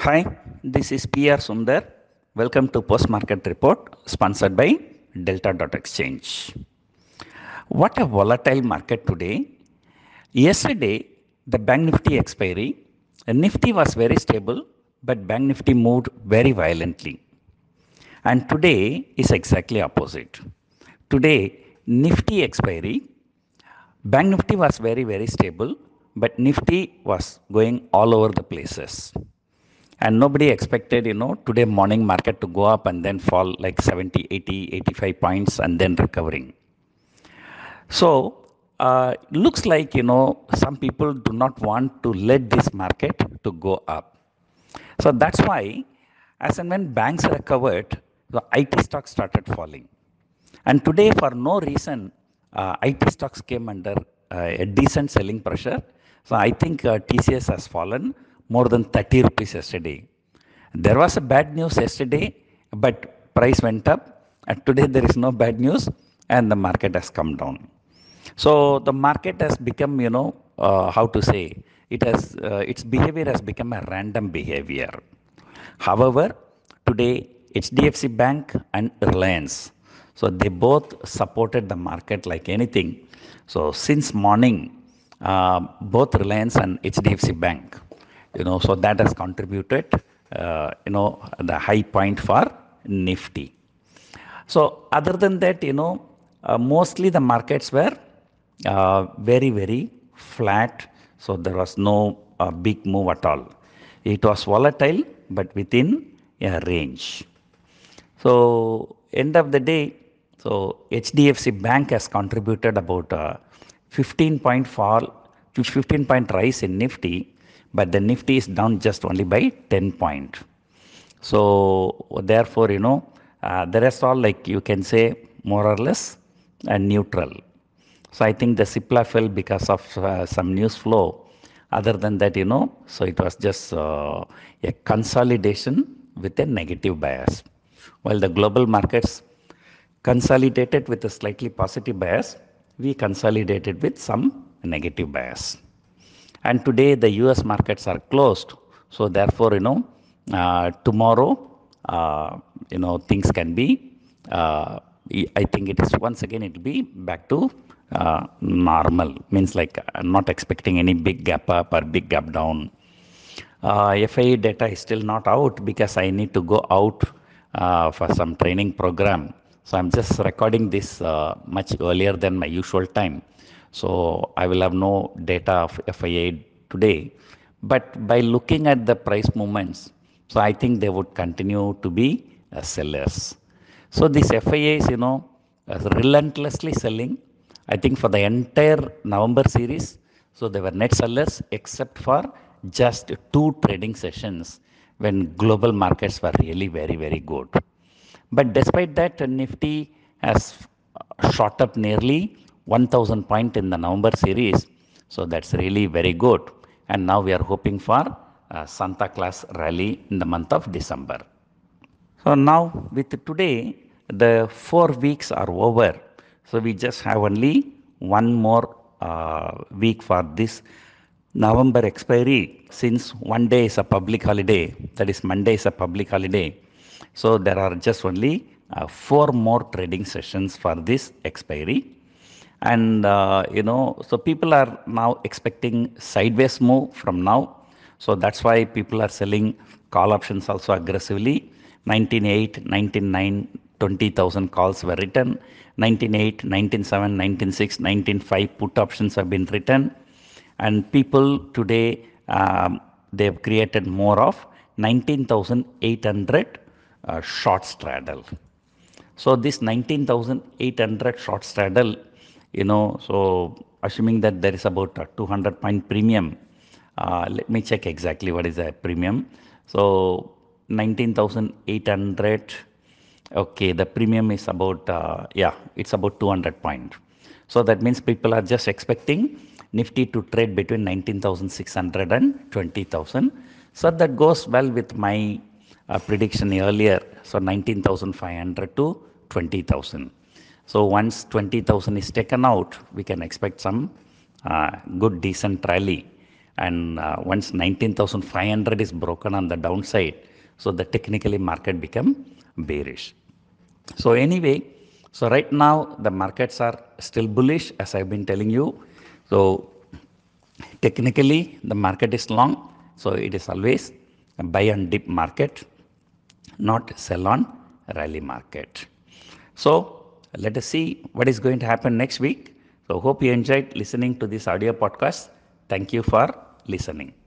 Hi, this is PR Sundar. Welcome to Post Market Report sponsored by Delta.exchange. What a volatile market today. Yesterday, the Bank Nifty expiry, Nifty was very stable, but Bank Nifty moved very violently. And today is exactly opposite. Today, Nifty expiry, Bank Nifty was very stable, but Nifty was going all over the places. And nobody expected, today morning market to go up and then fall like 70, 80, 85 points and then recovering. So, looks like, some people do not want to let this market to go up. So that's why, as and when banks recovered, the IT stocks started falling. And today, for no reason, IT stocks came under a decent selling pressure. So I think TCS has fallen more than 30 rupees yesterday. There was a bad news yesterday, but price went up. And today there is no bad news, and the market has come down. So the market has become, how to say, its behavior has become a random behavior. However, today HDFC Bank and Reliance, so they both supported the market like anything. So since morning, both Reliance and HDFC Bank, so that has contributed, the high point for Nifty. So other than that, mostly the markets were very flat. So there was no big move at all. It was volatile, but within a range. So end of the day, so HDFC Bank has contributed about 15 point fall, 15 point rise in Nifty, but the Nifty is down just only by 10 point. So therefore, the rest all, like you can say, more or less neutral. So I think the Cipla fell because of some news flow. Other than that, so it was just a consolidation with a negative bias. While the global markets consolidated with a slightly positive bias, we consolidated with some negative bias. And today the US markets are closed. So therefore, tomorrow, things can be, I think it is once again, it will be back to normal. Means like I'm not expecting any big gap up or big gap down. FII data is still not out because I need to go out for some training program. So I'm just recording this much earlier than my usual time. So I will have no data of FII today. But by looking at the price movements, so I think they would continue to be sellers. So these FIIs, relentlessly selling. I think for the entire November series, so they were net sellers except for just 2 trading sessions when global markets were really very good. But despite that, Nifty has shot up nearly 1000 point in the November series. So that's really very good. And now we are hoping for Santa Claus rally in the month of December. So now with today, the 4 weeks are over. So we just have only one more week for this November expiry. Since one day is a public holiday, that is Monday is a public holiday. So there are just only 4 more trading sessions for this expiry. And, so people are now expecting sideways move from now. So that's why people are selling call options also aggressively. 19.8, 19.9, 20,000 calls were written. 19.8, 19.7, 19.6, 19.5 put options have been written. And people today, they have created more of 19,800 short straddle. So this 19,800 short straddle, so assuming that there is about a 200 point premium, let me check exactly what is the premium. So 19,800, okay, the premium is about, it's about 200 point. So that means people are just expecting Nifty to trade between 19,600 and 20,000. So that goes well with my prediction earlier. So 19,500 to 20,000. So once 20,000 is taken out, we can expect some good decent rally. And once 19,500 is broken on the downside, so the technically market become bearish. So anyway, so right now the markets are still bullish, as I've been telling you. So technically the market is long, so it is always a buy and dip market, not sell on rally market. So let us see what is going to happen next week. So hope you enjoyed listening to this audio podcast. Thank you for listening.